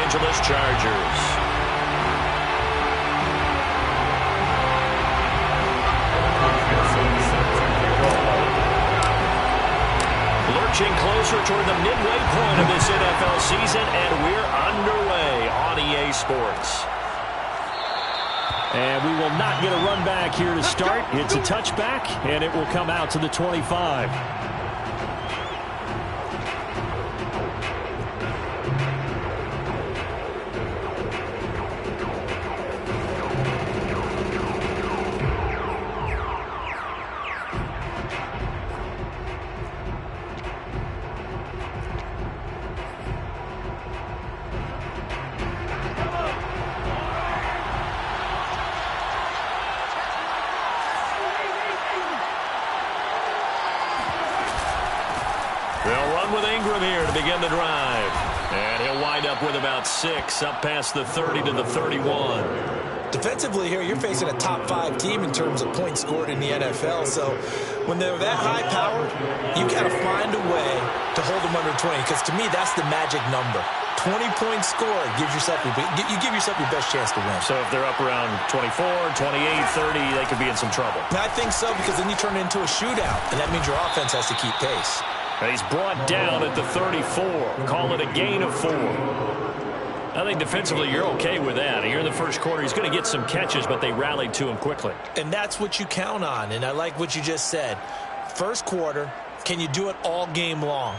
Angeles Chargers. Lurching closer toward the midway point of this NFL season, and we're underway on EA Sports. And we will not get a run back here to start. It's a touchback, and it will come out to the 25. Begin the drive, and he'll wind up with about 6 up past the 30 to the 31. Defensively here, you're facing a top 5 team in terms of points scored in the NFL, so when they're that high powered, you got to find a way to hold them under 20, because to me that's the magic number. 20-point score gives yourself your best chance to win. So if they're up around 24, 28, 30, they could be in some trouble. I think so, because then you turn it into a shootout, and that means your offense has to keep pace. He's brought down at the 34. Call it a gain of 4. I think defensively you're okay with that. Here in the first quarter, he's going to get some catches, but they rallied to him quickly. And that's what you count on, and I like what you just said. First quarter, can you do it all game long?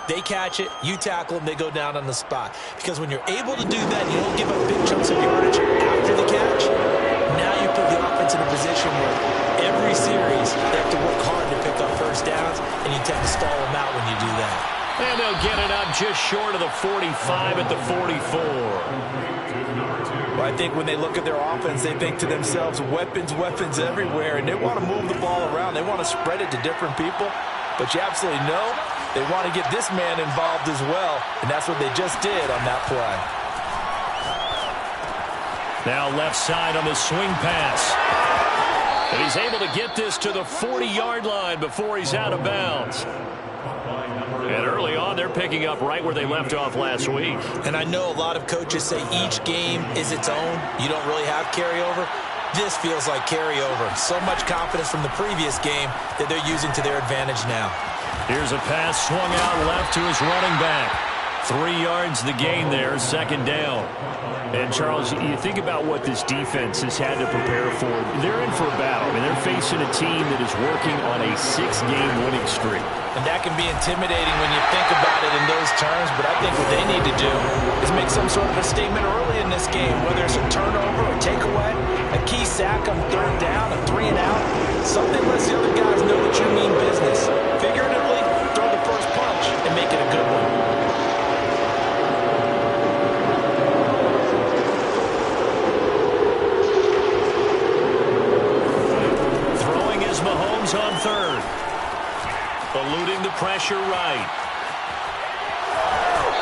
They catch it, you tackle them, they go down on the spot. Because when you're able to do that, you don't give up big chunks of yardage after the catch. Now you put the offense in a position where every series they have to work hard to pick up first downs, and you tend to stall them out when you do that. And they'll get it up just short of the 45 at the 44. Well, I think when they look at their offense, they think to themselves, weapons, weapons everywhere, and they want to move the ball around. They want to spread it to different people, but you absolutely know they want to get this man involved as well, and that's what they just did on that play. Now left side on the swing pass. And he's able to get this to the 40-yard line before he's out of bounds. And early on, they're picking up right where they left off last week. And I know a lot of coaches say each game is its own. You don't really have carryover. This feels like carryover. So much confidence from the previous game that they're using to their advantage now. Here's a pass swung out left to his running back. 3 yards the gain there, second down. And, Charles, you think about what this defense has had to prepare for. They're in for a battle. I mean, they're facing a team that is working on a 6-game winning streak. And that can be intimidating when you think about it in those terms, but I think what they need to do is make some sort of a statement early in this game, whether it's a turnover or takeaway, a key sack on 3rd down, a 3 and out, something lets the other guys know that you mean business. Figuratively, throw the first punch and make it a good one. Mahomes on 3rd. Eluding the pressure right.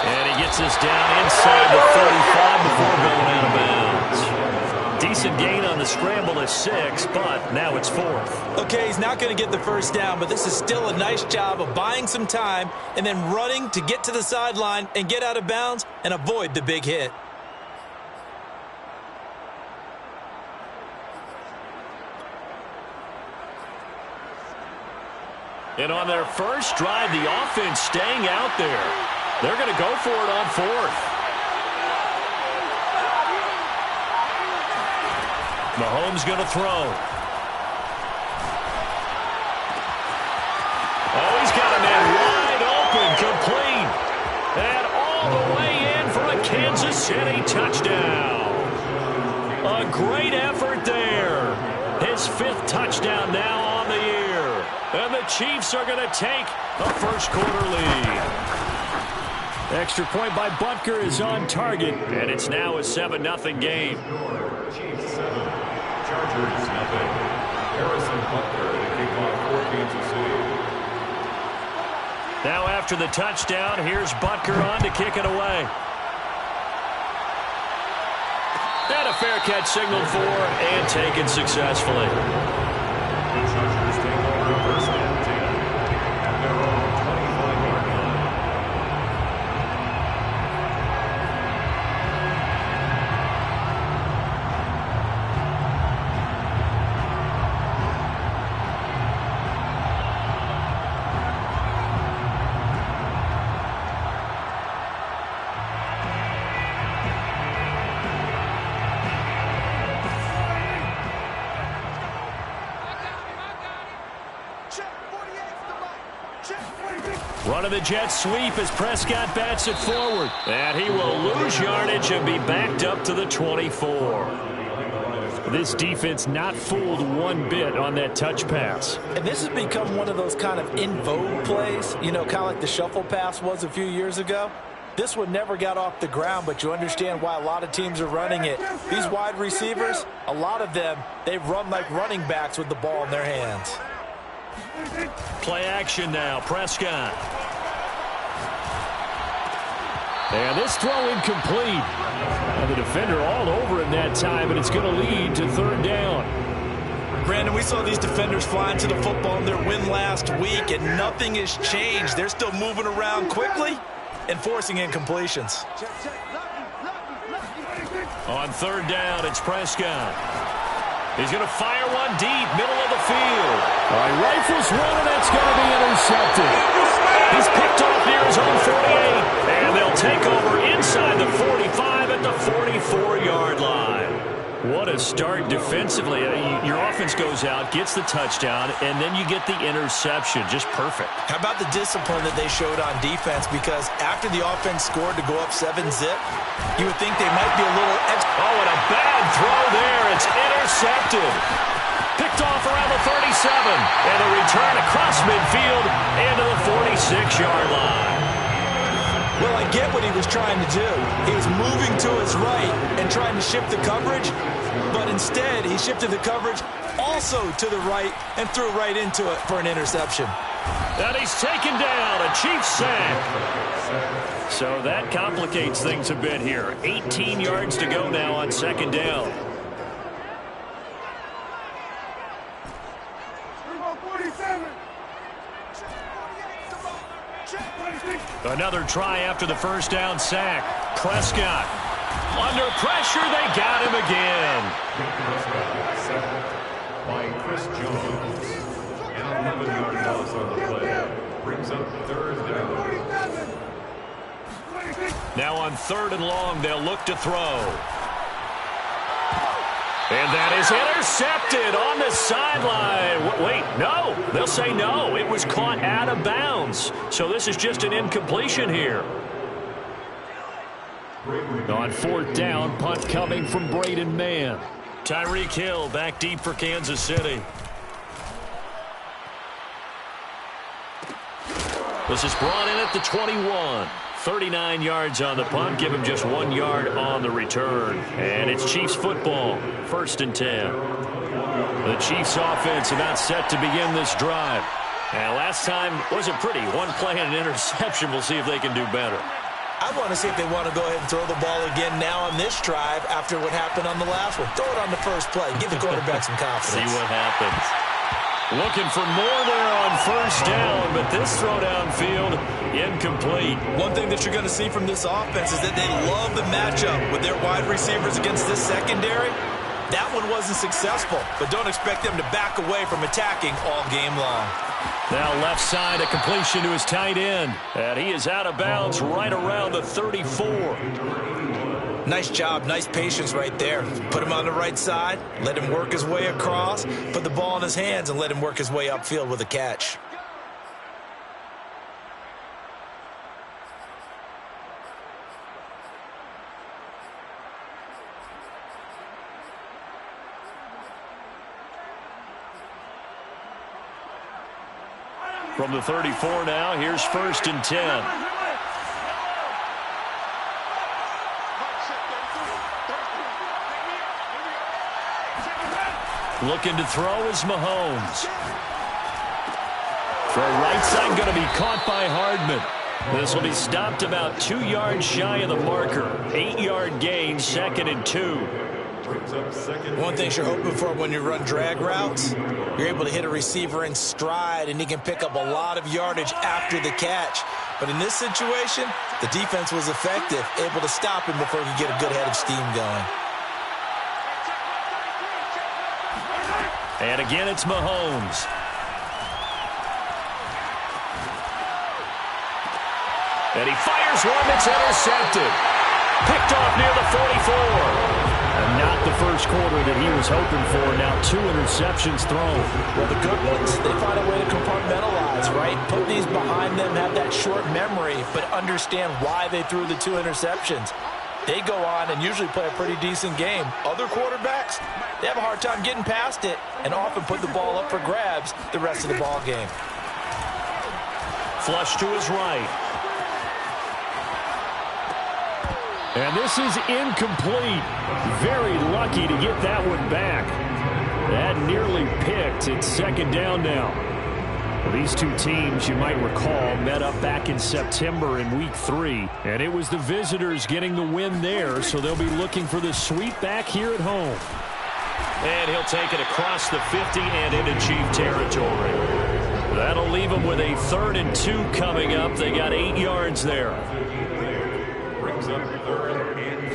And he gets us down inside the 35 before going out of bounds. Decent gain on the scramble at 6, but now it's 4th. Okay, he's not going to get the first down, but this is still a nice job of buying some time and then running to get to the sideline and get out of bounds and avoid the big hit. And on their first drive, the offense staying out there. They're going to go for it on 4th. Mahomes going to throw. Oh, he's got a man wide open, complete. And all the way in for a Kansas City touchdown. A great effort there. His 5th touchdown now on the year. And the Chiefs are going to take a first quarter lead. Extra point by Butker is on target, and it's now a 7-0 game. Chiefs 7, Chargers 0. Harrison Butker to kick off for Kansas City. Now after the touchdown, here's Butker on to kick it away. And a fair catch signaled for and taken successfully. The Chargers take over first and 10 at their own 25-yard line. Running the jet sweep as Prescott bats it forward. And he will lose yardage and be backed up to the 24. This defense not fooled one bit on that touch pass. And this has become one of those kind of in vogue plays, you know, kind of like the shuffle pass was a few years ago. This one never got off the ground, but you understand why a lot of teams are running it. These wide receivers, a lot of them, they run like running backs with the ball in their hands. Play action now, Prescott. And this throw incomplete. And the defender all over him that time, and it's going to lead to third down. Brandon, we saw these defenders flying to the football in their win last week, and nothing has changed. They're still moving around quickly and forcing incompletions. On third down, it's Prescott. He's going to fire one deep, middle of the field. All right, rifles one, and that's going to be intercepted. He's picked off near his own 48, and they'll take over inside the 45 at the 44-yard line. What a start defensively. Your offense goes out, gets the touchdown, and then you get the interception. Just perfect. How about the discipline that they showed on defense? Because after the offense scored to go up 7-zip, you would think they might be a little extra. Oh, and a bad throw there. It's intercepted. Picked off around the 37. And a return across midfield into the 46-yard line. Well, I get what he was trying to do. He was moving to his right and trying to shift the coverage, but instead he shifted the coverage also to the right and threw right into it for an interception. And he's taken down, a Chiefs sack. So that complicates things a bit here. 18 yards to go now on second down. Another try after the first down sack. Prescott. Under pressure, they got him again. By Chris Jones. And 11-yard loss on the play. Brings up third down. Now on third and long, they'll look to throw. And that is intercepted on the sideline. Wait, no. They'll say no. It was caught out of bounds. So this is just an incompletion here. On fourth down, punt coming from Braden Mann. Tyreek Hill back deep for Kansas City. This is brought in at the 21. 39 yards on the punt. Give him just 1 yard on the return. And it's Chiefs football. First and 10. The Chiefs offense about set to begin this drive. And last time wasn't pretty. One play and an interception. We'll see if they can do better. I want to see if they want to go ahead and throw the ball again now on this drive after what happened on the last one. Throw it on the first play. Give the quarterback some confidence. See what happens. Looking for more there on first down, but this throw downfield incomplete. One thing that you're going to see from this offense is that they love the matchup with their wide receivers against this secondary. That one wasn't successful, but don't expect them to back away from attacking all game long. Now left side, a completion to his tight end. And he is out of bounds right around the 34. Nice job, nice patience right there. Put him on the right side, let him work his way across, put the ball in his hands, and let him work his way upfield with a catch. From the 34 now, here's first and 10. Looking to throw is Mahomes. Throw right side going to be caught by Hardman. This will be stopped about 2 yards shy of the marker. 8-yard gain, second and 2. One thing you're hoping for when you run drag routes, you're able to hit a receiver in stride, and he can pick up a lot of yardage after the catch. But in this situation, the defense was effective, able to stop him before he could get a good head of steam going. And again, it's Mahomes. And he fires one that's intercepted. Picked off near the 44. And not the the first quarter that he was hoping for. Now 2 interceptions thrown. Well, the good ones, they find a way to compartmentalize, right? Put these behind them, have that short memory, but understand why they threw the 2 interceptions. They go on and usually play a pretty decent game. Other quarterbacks, they have a hard time getting past it and often put the ball up for grabs the rest of the ball game. Flush to his right. And this is incomplete. Very lucky to get that one back. That nearly picked. It's second down now. Well, these two teams, you might recall, met up back in September in Week 3. And it was the visitors getting the win there, so they'll be looking for the sweep back here at home. And he'll take it across the 50 and into Chief territory. That'll leave them with a 3rd and 2 coming up. They got 8 yards there. Brings up 3rd and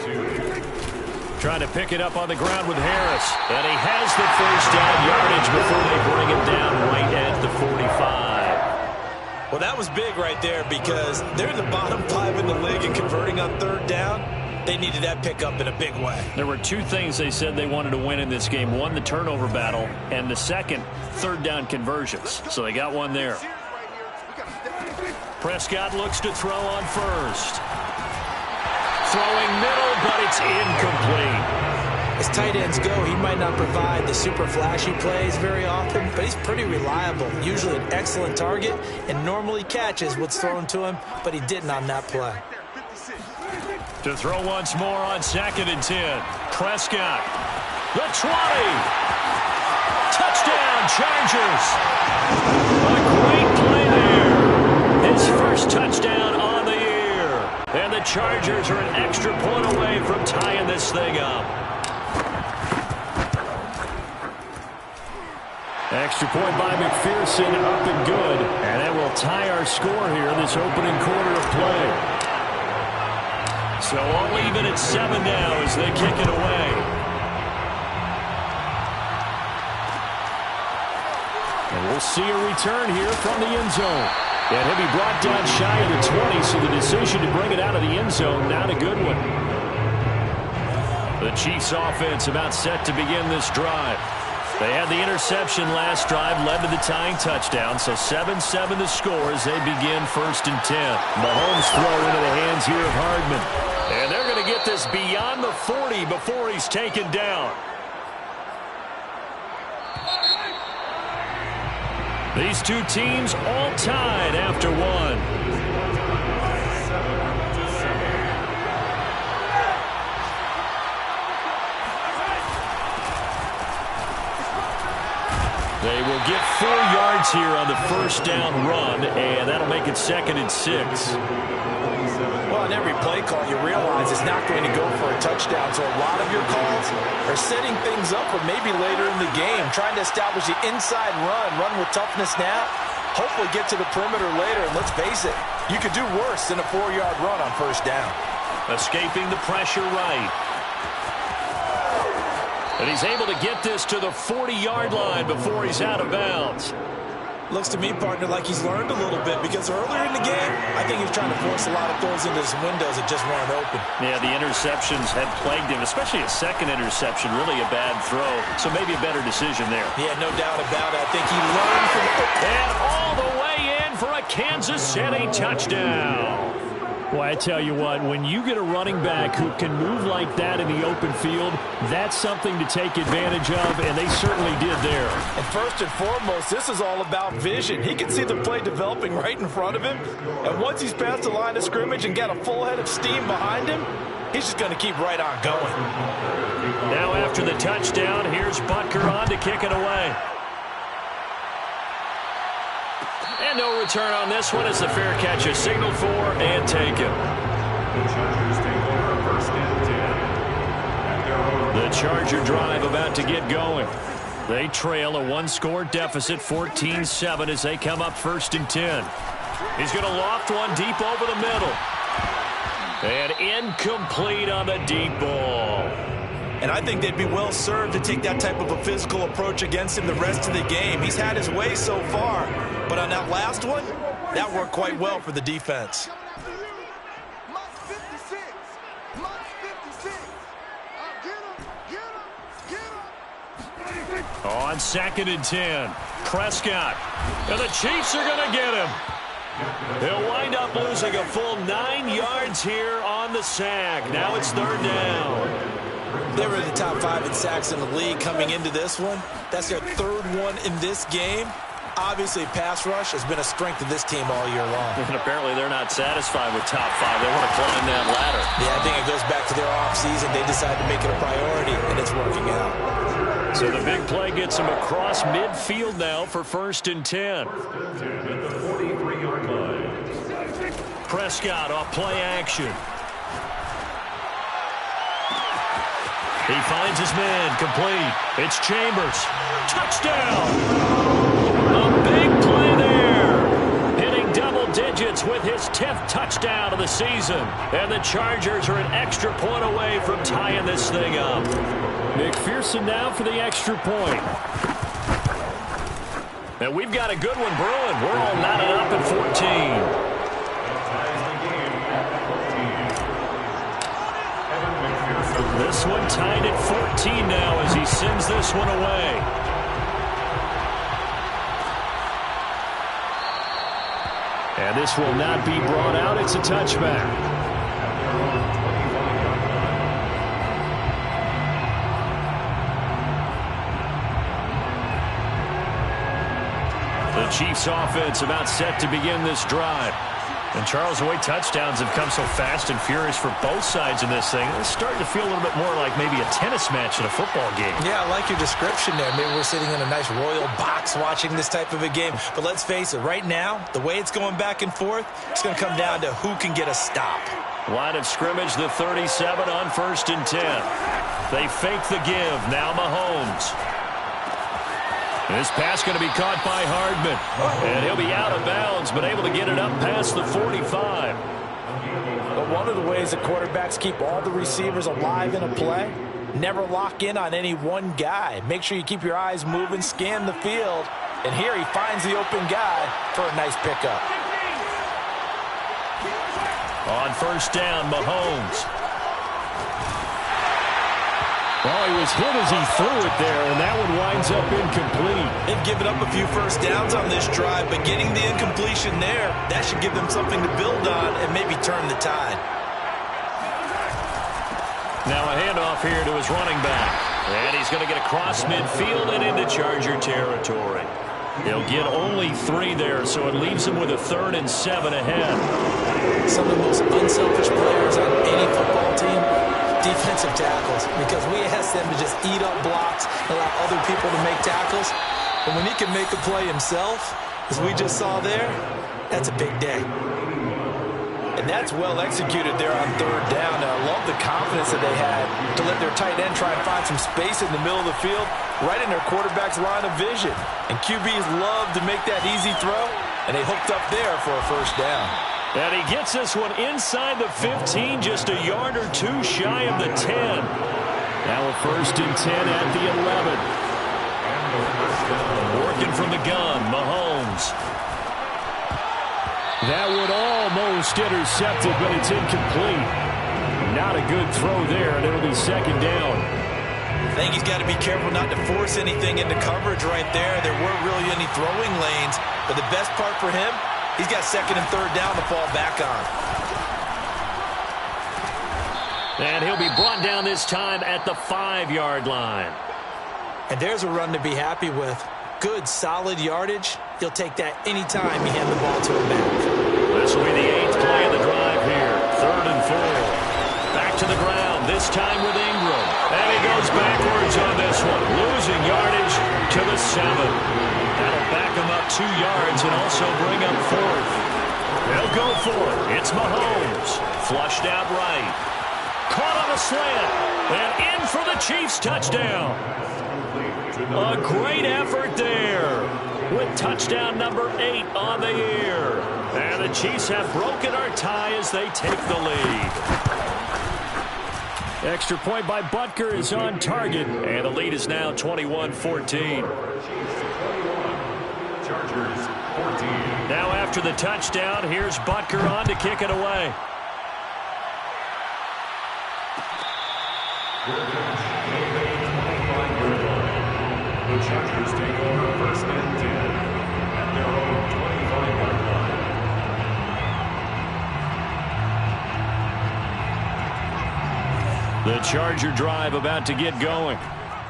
2. Trying to pick it up on the ground with Harris. And he has the first down yardage before they bring it down right at the 45. Well, that was big right there because they're in the bottom 5 in the league and converting on 3rd down. They needed that pickup in a big way. There were 2 things they said they wanted to win in this game. One, the turnover battle, and the second, 3rd down conversions. So they got one there. Prescott looks to throw on first. Throwing middle, but it's incomplete. As tight ends go, he might not provide the super flashy plays very often, but he's pretty reliable. Usually an excellent target, and normally catches what's thrown to him, but he didn't on that play. To throw once more on 2nd and 10. Prescott. The 20. Touchdown, Chargers. A great play there. His first touchdown on the year. And the Chargers are an extra point away from tying this thing up. Extra point by McPherson, up and good. And that will tie our score here in this opening quarter of play. So all even at 7 now as they kick it away. And we'll see a return here from the end zone. And he'll be brought down shy of the 20, so the decision to bring it out of the end zone, not a good one. The Chiefs offense about set to begin this drive. They had the interception last drive, led to the tying touchdown, so 7-7 the score as they begin 1st and 10. Mahomes throw into the hands here of Hardman. And they're going to get this beyond the 40 before he's taken down. These two teams all tied after 1. They will get 4 yards here on the first down run, and that'll make it 2nd and 6. Well, on every play call, you realize it's not going to go for a touchdown, so a lot of your calls are setting things up for maybe later in the game, trying to establish the inside run with toughness now, hopefully get to the perimeter later, and let's face it, you could do worse than a 4-yard run on first down. Escaping the pressure right. And he's able to get this to the 40-yard line before he's out of bounds. Looks to me, partner, like he's learned a little bit because earlier in the game, I think he was trying to force a lot of throws into some windows that just weren't open. Yeah, the interceptions had plagued him, especially a second interception, really a bad throw. So maybe a better decision there. Yeah, no doubt about it. I think he learned from it. And all the way in for a Kansas City touchdown. Well, I tell you what, when you get a running back who can move like that in the open field, that's something to take advantage of, and they certainly did there. And first and foremost, this is all about vision. He can see the play developing right in front of him, and once he's past the line of scrimmage and got a full head of steam behind him, he's just going to keep right on going. Now after the touchdown, here's Butker on to kick it away. And no return on this one as the fair catch is signaled for and taken. The Chargers take over 1st and 10. The Charger drive about to get going. They trail a 1-score deficit, 14-7 as they come up 1st and 10. He's going to loft one deep over the middle. And incomplete on the deep ball. And I think they'd be well served to take that type of a physical approach against him the rest of the game. He's had his way so far, but on that last one, that worked quite well for the defense. On 2nd and 10, Prescott. And the Chiefs are going to get him. He'll wind up losing a full 9 yards here on the sack. Now it's 3rd down. They were in the top 5 in sacks in the league coming into this one. That's their 3rd one in this game. Obviously, pass rush has been a strength of this team all year long. And apparently they're not satisfied with top 5. They want to climb that ladder. Yeah, I think it goes back to their offseason. They decided to make it a priority, and it's working out. So the big play gets him across midfield now for 1st and 10. Prescott off play action. He finds his man, complete. It's Chambers. Touchdown! A big play there. Hitting double digits with his 10th touchdown of the season. And the Chargers are an extra point away from tying this thing up. McPherson now for the extra point. And we've got a good one brewing. We're all knotted up at 14. This one tied at 14 now as he sends this one away. And this will not be brought out. It's a touchback. The Chiefs offense about set to begin this drive. And Charles, the way touchdowns have come so fast and furious for both sides in this thing, it's starting to feel a little bit more like maybe a tennis match in a football game. Yeah, I like your description there. Maybe we're sitting in a nice royal box watching this type of a game. But let's face it, right now, the way it's going back and forth, it's going to come down to who can get a stop. Line of scrimmage, the 37 on 1st and 10. They fake the give. Now Mahomes. This pass going to be caught by Hardman. And he'll be out of bounds, but able to get it up past the 45. But one of the ways the quarterbacks keep all the receivers alive in a play, never lock in on any one guy. Make sure you keep your eyes moving, scan the field. And here he finds the open guy for a nice pickup. On 1st down, Mahomes. Well, he was hit as he threw it there, and that one winds up incomplete. They've given up a few first downs on this drive, but getting the incompletion there, that should give them something to build on and maybe turn the tide. Now a handoff here to his running back. And he's going to get across midfield and into Charger territory. He'll get only 3 there, so it leaves him with a 3rd and 7 ahead. Some of the most unselfish players on any football team, defensive tackles, because we ask them to just eat up blocks, allow other people to make tackles. But when he can make a play himself, as we just saw there, that's a big day. And that's well executed there on 3rd down. Now, I love the confidence that they had to let their tight end try and find some space in the middle of the field, right in their quarterback's line of vision. And QBs love to make that easy throw, and they hooked up there for a 1st down. And he gets this one inside the 15, just a yard or 2 shy of the 10. Now a 1st and 10 at the 11. Working from the gun, Mahomes. That would almost intercept it, but it's incomplete. Not a good throw there, and it'll be 2nd down. I think he's got to be careful not to force anything into coverage right there. There weren't really any throwing lanes, but the best part for him, he's got 2nd and 3rd down to fall back on. And he'll be brought down this time at the 5-yard line. And there's a run to be happy with. Good, solid yardage. He'll take that anytime you hand the ball to him back. This will be the 8th play of the drive here. 3rd and 4. Back to the ground, this time with Ingram. And he goes backwards on this one. Losing yardage to the 7. That'll back him up 2 yards and also bring up 4th. They'll go for it. It's Mahomes. Flushed out right. Caught on a slant. And in for the Chiefs touchdown. A great effort there with touchdown number 8 on the year. And the Chiefs have broken our tie as they take the lead. Extra point by Butker is on target. And the lead is now 21-14. Now after the touchdown, here's Butker on to kick it away. The Chargers take over first and 10 at their own 25-yard line. The Charger drive about to get going.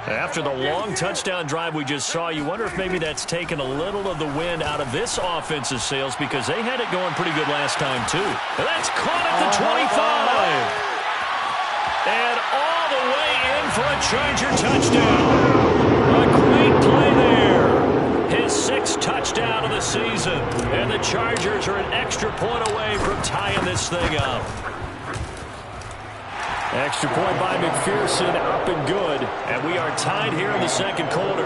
After the long touchdown drive we just saw, you wonder if maybe that's taken a little of the wind out of this offense's sails because they had it going pretty good last time, too. And that's caught at the 25. And all the way in for a Charger touchdown. A great play there. His 6th touchdown of the season. And the Chargers are an extra point away from tying this thing up. Extra point by McPherson, up and good. And we are tied here in the second quarter.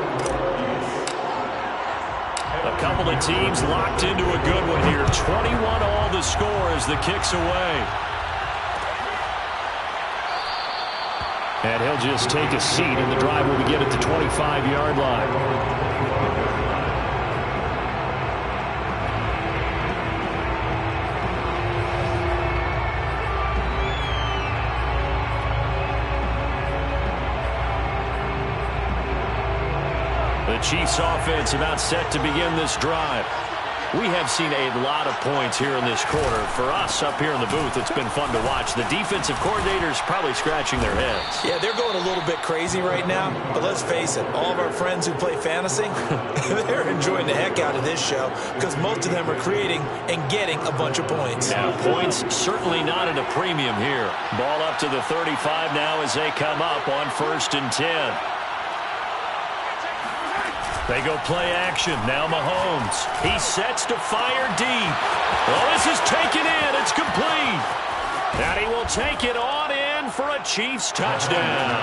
A couple of teams locked into a good one here. 21 all the score as the kick's away. And he'll just take a seat, and the drive will begin at the 25-yard line. The Chiefs offense about set to begin this drive. We have seen a lot of points here in this quarter. For us up here in the booth, it's been fun to watch. The defensive coordinators probably scratching their heads. Yeah, they're going a little bit crazy right now. But let's face it, all of our friends who play fantasy, they're enjoying the heck out of this show because most of them are creating and getting a bunch of points. Now, points certainly not at a premium here. Ball up to the 35 now as they come up on 1st and 10. They go play action. Now Mahomes. He sets to fire deep. Well, this is taken in. It's complete. And he will take it on in for a Chiefs touchdown.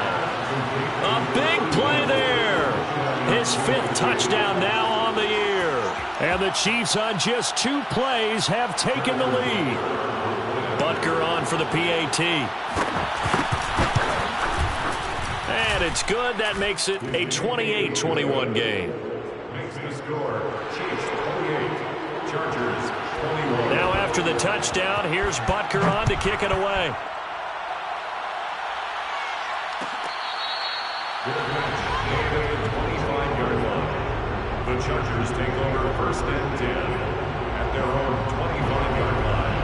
A big play there. His 5th touchdown now on the year. And the Chiefs on just 2 plays have taken the lead. Butker on for the PAT. And it's good. That makes it a 28-21 game. Makes the score, Chiefs 28, Chargers 21. Now after the touchdown, here's Butker on to kick it away. Good catch, made at the 25-yard line. The Chargers take over first and 10 at their own 25-yard line.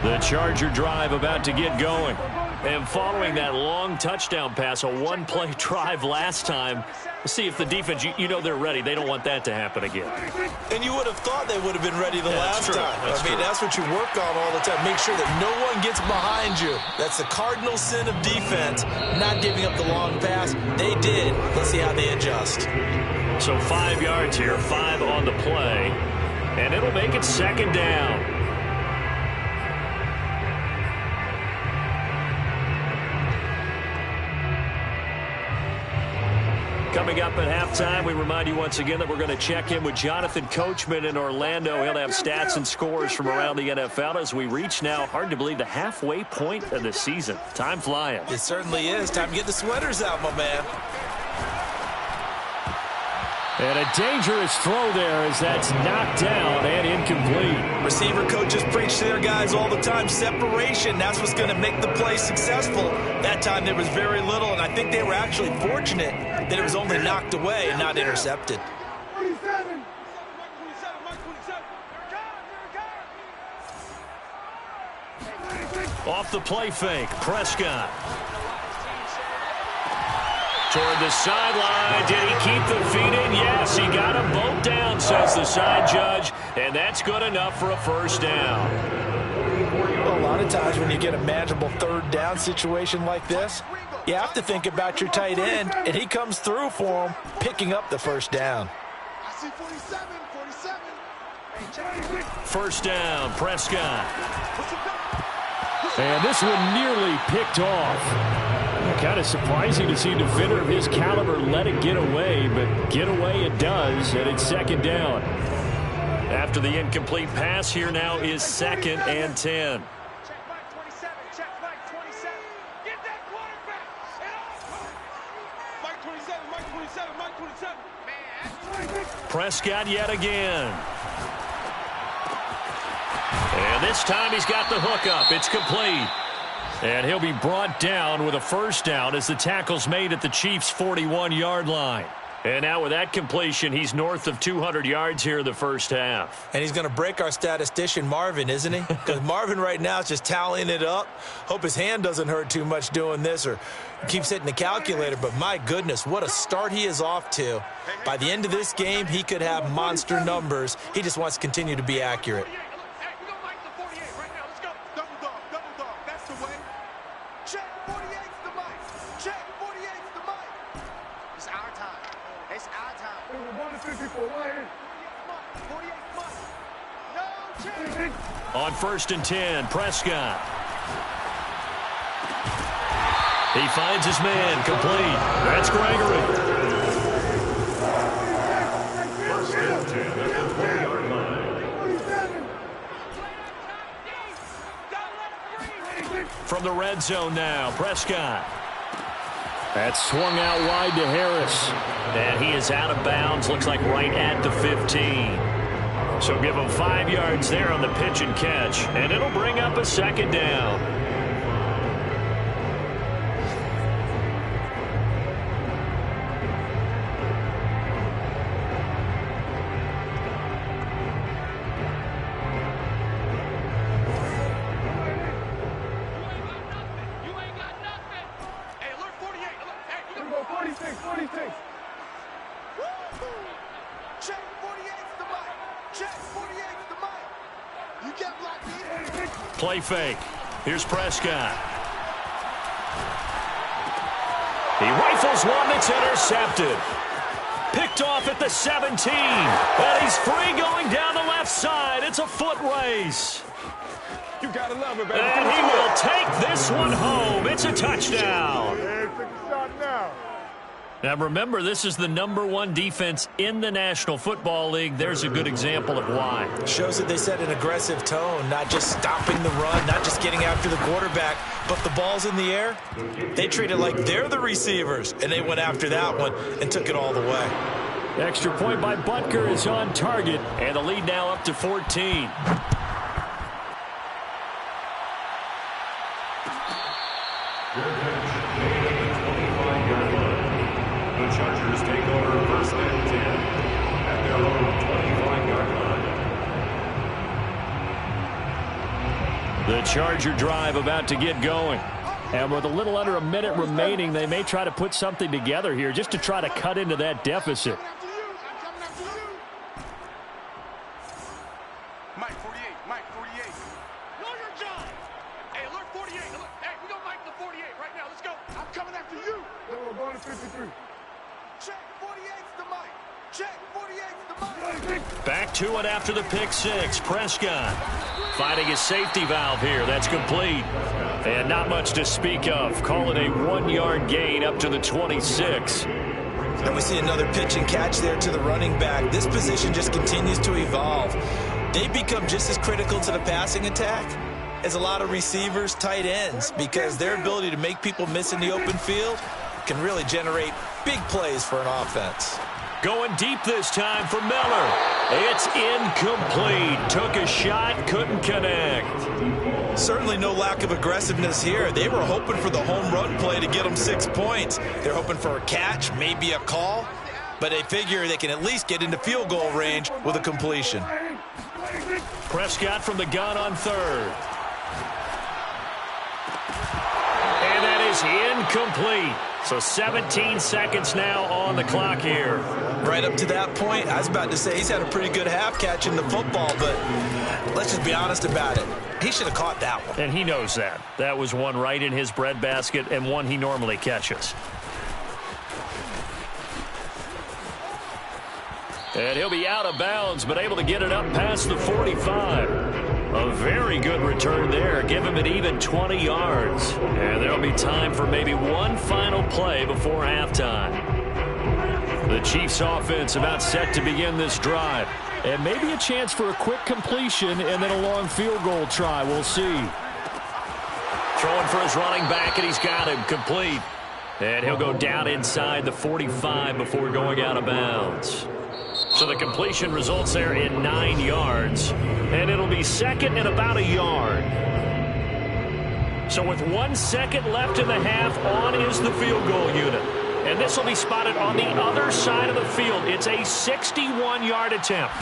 The Charger drive about to get going. And following that long touchdown pass, a 1-play drive last time, see if the defense, you know they're ready. They don't want that to happen again. And you would have thought they would have been ready the last time. That's what you work on all the time. Make sure that no one gets behind you. That's the cardinal sin of defense, not giving up the long pass. They did. Let's see how they adjust. So 5 yards here, 5 on the play. And it'll make it 2nd down. Coming up at halftime, we remind you once again that we're going to check in with Jonathan Coachman in Orlando. He'll have stats and scores from around the NFL as we reach now, hard to believe, the halfway point of the season. Time flying. It certainly is. Time to get the sweaters out, my man. And a dangerous throw there as that's knocked down and incomplete. Receiver coaches preach to their guys all the time. Separation, that's what's going to make the play successful. That time there was very little, and I think they were actually fortunate that it was only knocked away and not intercepted. Off the play fake, Prescott. Toward the sideline. Did he keep the feet in? Yes, he got them both down, says the side judge. And that's good enough for a 1st down. Well, a lot of times when you get a manageable 3rd down situation like this, you have to think about your tight end, and he comes through for him, picking up the 1st down. 1st down, Prescott. And this one nearly picked off. Kind of surprising to see a defender of his caliber let it get away, but get away it does, and it's 2nd down. After the incomplete pass, here now is 2nd and 10. Prescott yet again. And this time he's got the hook up. It's complete. And he'll be brought down with a first down as the tackle's made at the Chiefs' 41-yard line. And now with that completion, he's north of 200 yards here in the first half. And he's going to break our statistician, Marvin, isn't he? Because Marvin right now is just tallying it up. Hope his hand doesn't hurt too much doing this or keeps hitting the calculator. But my goodness, what a start he is off to. By the end of this game, he could have monster numbers. He just wants to continue to be accurate. On 1st and 10, Prescott. He finds his man, complete. That's Gregory. 1st and 10 at the 20-yard line. From the red zone now, Prescott. That's swung out wide to Harris. And he is out of bounds, looks like right at the 15. So give him 5 yards there on the pitch and catch, and it'll bring up a second down. Play fake. Here's Prescott. He rifles one that's intercepted. Picked off at the 17. And he's free going down the left side. It's a foot race. You gotta love it, baby. And he will take this one home. It's a touchdown. Now remember, this is the #1 defense in the National Football League. There's a good example of why. Shows that they set an aggressive tone, not just stopping the run, not just getting after the quarterback, but the ball's in the air. They treat it like they're the receivers, and they went after that one and took it all the way. Extra point by Butker is on target, and the lead now up to 14. Chargers take over 1st and 10 at their own 25-yard line. The Charger drive about to get going. And with a little under a minute remaining, they may try to put something together here just to try to cut into that deficit. Mike 48, Mike 48. Know your job. Hey, alert 48. Hey, we gonna Mike the 48 right now. Let's go. I'm coming after you. No, we're going to 53. Check 48's the mic. Check 48's the mic. Back to it after the pick six. Prescott finding his safety valve here. That's complete. And not much to speak of. Call it a 1-yard gain up to the 26. And we see another pitch and catch there to the running back. This position just continues to evolve. They become just as critical to the passing attack as a lot of receivers, tight ends, because their ability to make people miss in the open field can really generate big plays for an offense. Going deep this time for Miller. It's incomplete. Took a shot, couldn't connect. Certainly no lack of aggressiveness here. They were hoping for the home run play to get them 6 points. They're hoping for a catch, maybe a call, but they figure they can at least get into field goal range with a completion. Prescott from the gun on 3rd. And that is incomplete. So 17 seconds now on the clock here. Right up to that point, I was about to say he's had a pretty good half catching the football, but let's just be honest about it. He should have caught that one. And he knows that. That was one right in his breadbasket and one he normally catches. And he'll be out of bounds, but able to get it up past the 45. A very good return there. Give him an even 20 yards. And there'll be time for maybe one final play before halftime. The Chiefs offense about set to begin this drive. And maybe a chance for a quick completion and then a long field goal try. We'll see. Throwing for his running back, and he's got him complete. And he'll go down inside the 45 before going out of bounds. So the completion results there in 9 yards. And it'll be second and about a yard. So with 1 second left in the half, on is the field goal unit. And this will be spotted on the other side of the field. It's a 61-yard attempt.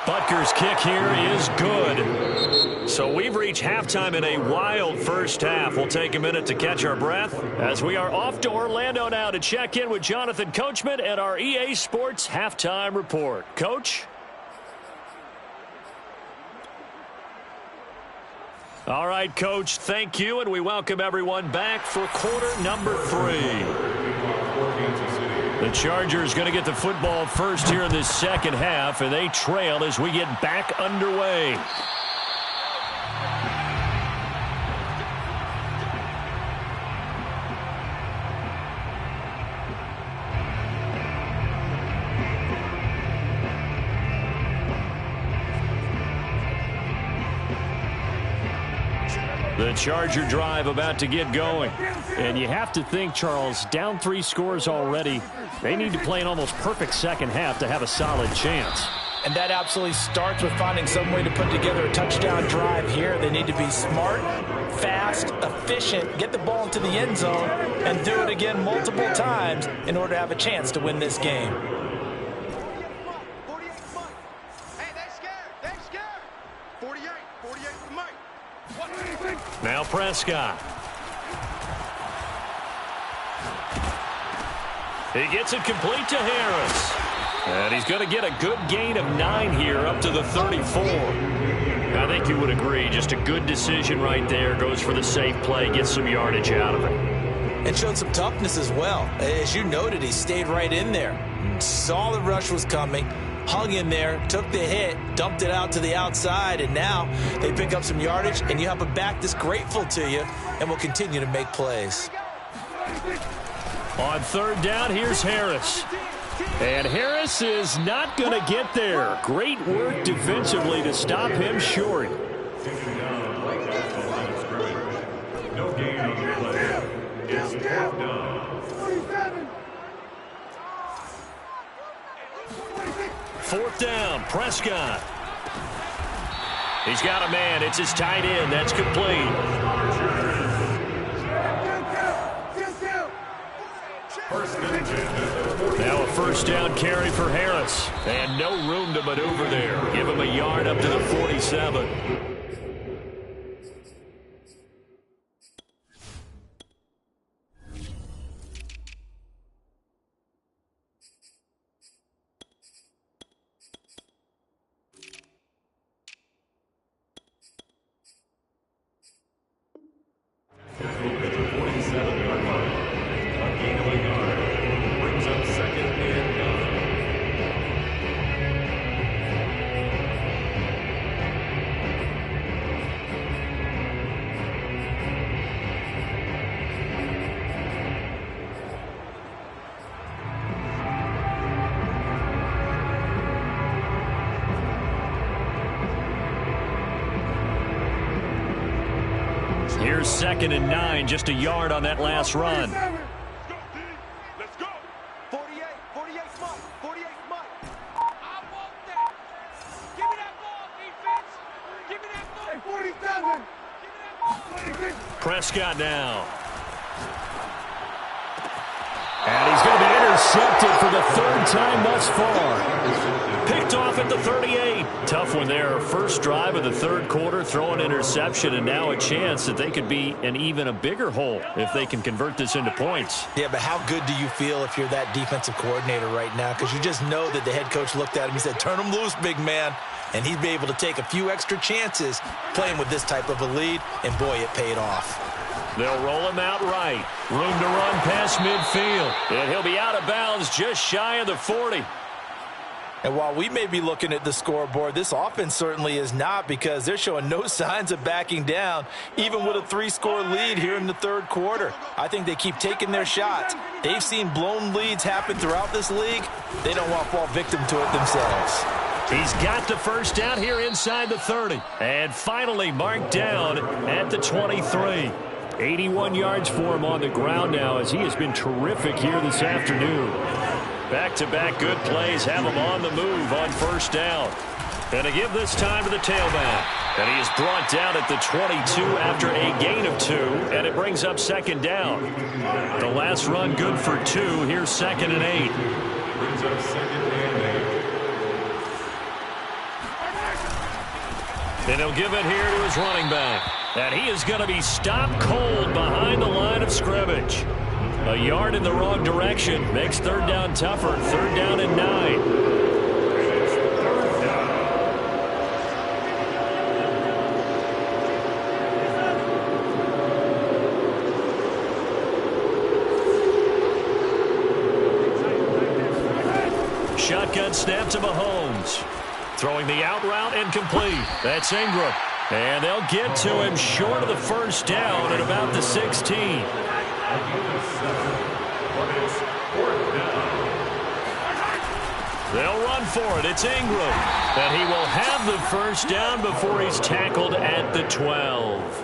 Butker's kick here is good. So we've reached halftime in a wild first half. We'll take a minute to catch our breath as we are off to Orlando now to check in with Jonathan Coachman and our EA Sports halftime report. Coach? All right, Coach, thank you, and we welcome everyone back for quarter number 3. The Chargers going to get the football first here in this second half, and they trail as we get back underway. The Charger drive about to get going. And you have to think, Charles, down 3 scores already. They need to play an almost perfect second half to have a solid chance. And that absolutely starts with finding some way to put together a touchdown drive here. They need to be smart, fast, efficient, get the ball into the end zone, and do it again multiple times in order to have a chance to win this game. Now Prescott. He gets it complete to Harris. And he's going to get a good gain of 9 here up to the 34. I think you would agree, just a good decision right there. Goes for the safe play, gets some yardage out of it. And showed some toughness as well. As you noted, he stayed right in there. Saw the rush was coming, hung in there, took the hit, dumped it out to the outside, and now they pick up some yardage, and you have a back that's grateful to you and will continue to make plays. On third down, here's Harris. And Harris is not going to get there. Great work defensively to stop him short. No gain on the play. It's 4th down. 4th down, Prescott. He's got a man. It's his tight end. That's complete. Now a first down carry for Harris. And no room to maneuver there. Give him a yard up to the 47. Here's 2nd and 9, just a yard on that last run. Let's go. 48 Mike. 48 Mike. I want that. Give me that ball, defense. Give me that ball. Hey, 47. Give me that ball. Prescott now. And he's going to be intercepted for the 3rd time thus far. Picked off at the 38. Tough one there. First drive of the 3rd quarter, throw an interception, and now a chance that they could be in even a bigger hole if they can convert this into points. Yeah, but how good do you feel if you're that defensive coordinator right now? Because you just know that the head coach looked at him. He said, turn him loose, big man. And he'd be able to take a few extra chances playing with this type of a lead, and boy, it paid off. They'll roll him out right. Room to run past midfield. And he'll be out of bounds just shy of the 40. And while we may be looking at the scoreboard, this offense certainly is not, because they're showing no signs of backing down, even with a 3-score lead here in the 3rd quarter. I think they keep taking their shots. They've seen blown leads happen throughout this league. They don't want to fall victim to it themselves. He's got the first down here inside the 30. And finally marked down at the 23. 81 yards for him on the ground now, as he has been terrific here this afternoon. Back-to-back good plays have him on the move on first down. And to give this time to the tailback. And he is brought down at the 22 after a gain of 2, and it brings up second down. The last run good for 2. Here's 2nd and 8. Brings up 2nd and 8. And he'll give it here to his running back. And he is going to be stopped cold behind the line of scrimmage. A yard in the wrong direction makes 3rd down tougher. 3rd down and 9. Shotgun snap to Mahomes. Throwing the out route incomplete. That's Ingram. And they'll get to him short of the 1st down at about the 16. They'll run for it. It's Ingram. And he will have the 1st down before he's tackled at the 12.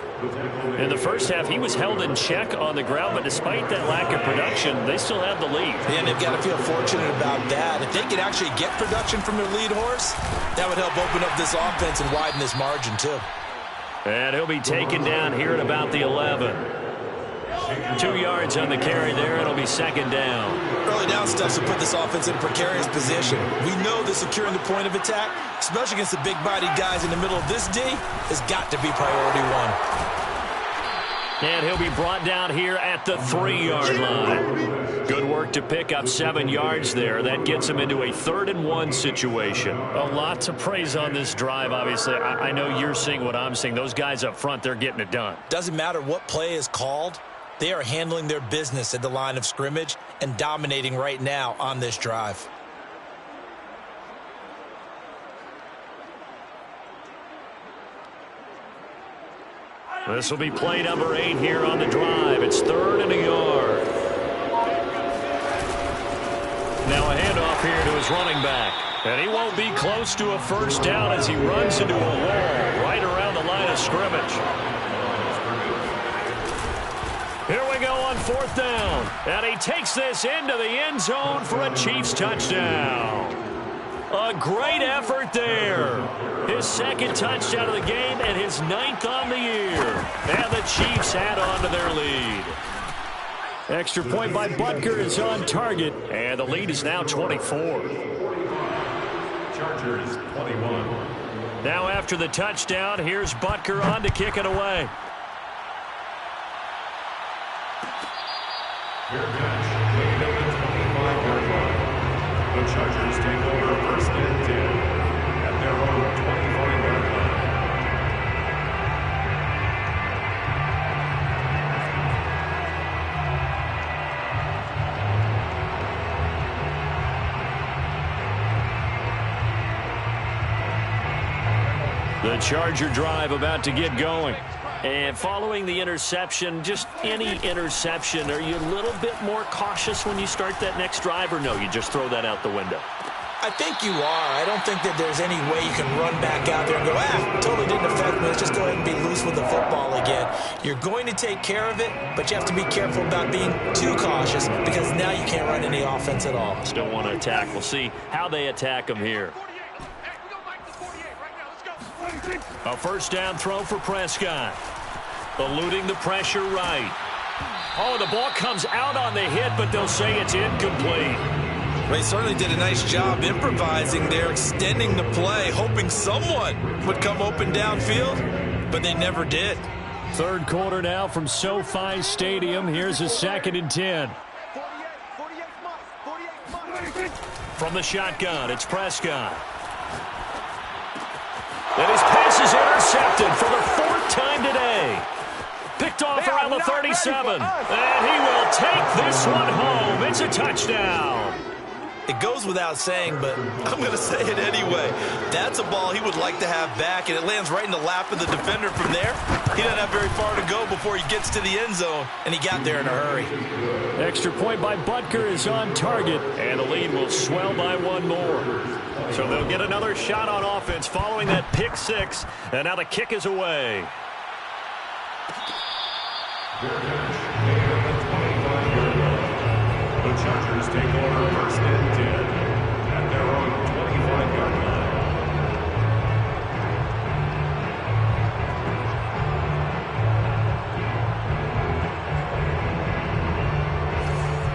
In the first half, he was held in check on the ground, but despite that lack of production, they still have the lead. And they've got to feel fortunate about that. If they could actually get production from their lead horse, that would help open up this offense and widen this margin, too. And he'll be taken down here at about the 11. 2 yards on the carry there, and it'll be 2nd down. Early down stuff will put this offense in a precarious position. We know that securing the point of attack, especially against the big-bodied guys in the middle of this D, has got to be priority 1. And he'll be brought down here at the 3-yard line. Good work to pick up 7 yards there. That gets him into a 3rd and 1 situation. A lot to praise on this drive, obviously. I know you're seeing what I'm seeing. Those guys up front, they're getting it done. Doesn't matter what play is called. They are handling their business at the line of scrimmage and dominating right now on this drive. This will be play number 8 here on the drive. It's 3rd and a yard. Now a handoff here to his running back. And he won't be close to a 1st down as he runs into a wall right around the line of scrimmage. Here we go on 4th down. And he takes this into the end zone for a Chiefs touchdown. A great effort there. His 2nd touchdown of the game and his 9th on the year. And the Chiefs add on to their lead. Extra point by Butker is on target. And the lead is now 24. Chargers 21. Now after the touchdown, here's Butker on to kick it away. Fair catch. Made at the 25-yard line. The Chargers take over 1st and 10 at their own 25-yard line. The Charger drive about to get going. And following the interception, just any interception, are you a little bit more cautious when you start that next drive, or no, you just throw that out the window? I think you are. I don't think that there's any way you can run back out there and go, totally didn't affect me. Let's just go ahead and be loose with the football again. You're going to take care of it, but you have to be careful about being too cautious because now you can't run any offense at all. Still want to attack. We'll see how they attack them here. A 1st down throw for Prescott. Eluding the pressure right. Oh, the ball comes out on the hit, but they'll say it's incomplete. They certainly did a nice job improvising there, extending the play, hoping someone would come open downfield, but they never did. 3rd quarter now from SoFi Stadium. Here's a 2nd and 10. From the shotgun, it's Prescott. And his pass is intercepted for the 4th time today. Picked off around the 37. And he will take this one home. It's a touchdown. It goes without saying, but I'm going to say it anyway. That's a ball he would like to have back, and it lands right in the lap of the defender from there. He doesn't have very far to go before he gets to the end zone, and he got there in a hurry. Extra point by Butker is on target, and the lead will swell by 1 more. So they'll get another shot on offense following that pick 6, and now the kick is away. The Chargers take over 1st and 10 at their own 25-yard line.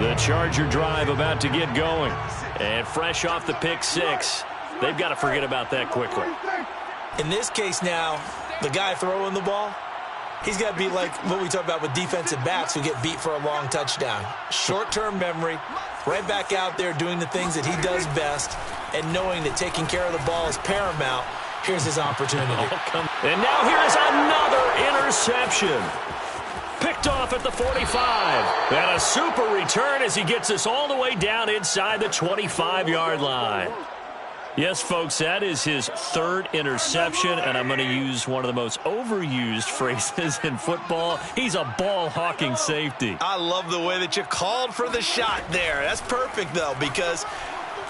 The Charger drive about to get going. And fresh off the pick six, they've got to forget about that quickly. In this case now, the guy throwing the ball, he's got to be like what we talk about with defensive backs who get beat for a long touchdown. Short-term memory, right back out there doing the things that he does best, and knowing that taking care of the ball is paramount. Here's his opportunity. And now here is another interception. Picked off at the 45. And a super return as he gets us all the way down inside the 25-yard line. Yes, folks, that is his third interception, and I'm going to use one of the most overused phrases in football. He's a ball-hawking safety. I love the way that you called for the shot there. That's perfect, though, because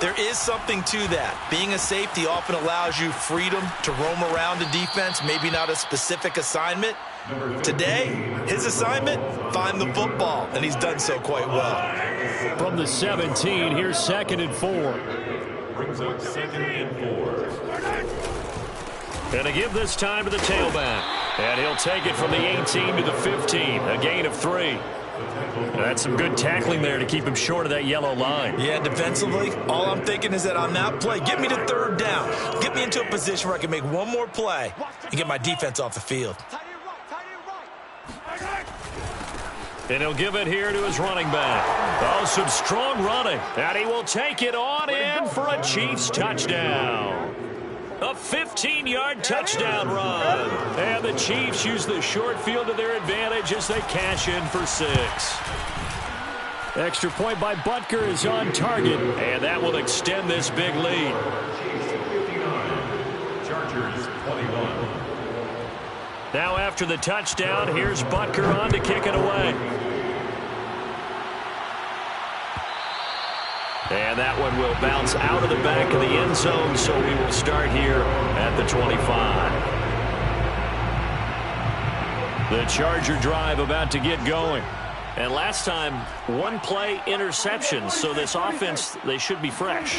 there is something to that. Being a safety often allows you freedom to roam around the defense, maybe not a specific assignment. Today, his assignment, find the football, and he's done so quite well. From the 17, here's 2nd and 4. Brings up 2nd and 4. Going to give this time to the tailback. And he'll take it from the 18 to the 15, a gain of 3. That's some good tackling there to keep him short of that yellow line. Yeah, defensively, all I'm thinking is that on that play, get me to 3rd down. Get me into a position where I can make one more play and get my defense off the field. And he'll give it here to his running back. Oh, some strong running. And he will take it on in for a Chiefs touchdown. A 15-yard touchdown run. And the Chiefs use the short field to their advantage as they cash in for 6. Extra point by Butker is on target. And that will extend this big lead. Chargers 21. Now after the touchdown, here's Butker on to kick it away. And that one will bounce out of the back of the end zone, so we will start here at the 25. The Charger drive about to get going. And last time, one-play interception, so this offense, they should be fresh.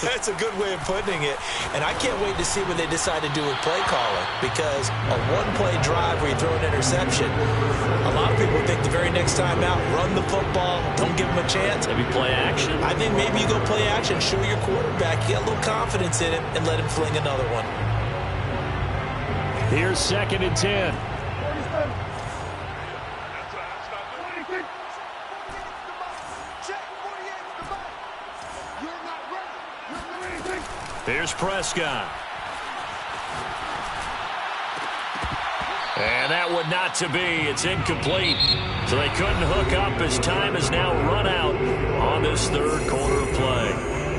That's a good way of putting it. And I can't wait to see what they decide to do with play calling, because a one-play drive where you throw an interception, a lot of people think the very next time out, run the football, don't give them a chance. Maybe play action? I think maybe you go play action, show your quarterback, you got a little confidence in him, and let him fling another one. Here's 2nd and 10. Here's Prescott. And that one not to be. It's incomplete. So they couldn't hook up as time has now run out on this 3rd quarter of play.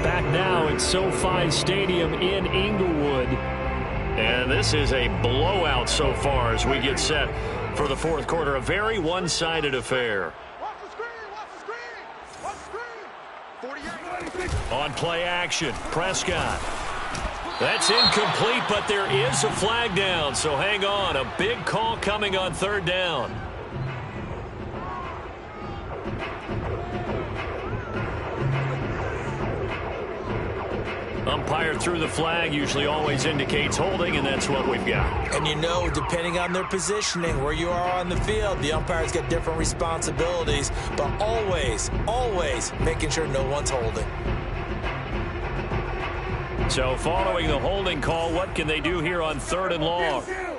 Back now at SoFi Stadium in Inglewood. And this is a blowout so far as we get set for the 4th quarter. A very one-sided affair. On play action, Prescott. That's incomplete, but there is a flag down, so hang on. A big call coming on 3rd down. Umpire threw the flag, usually always indicates holding, and that's what we've got. And you know, depending on their positioning, where you are on the field, the umpires get different responsibilities, but always, always making sure no one's holding. So following the holding call, what can they do here on 3rd and long? Hey,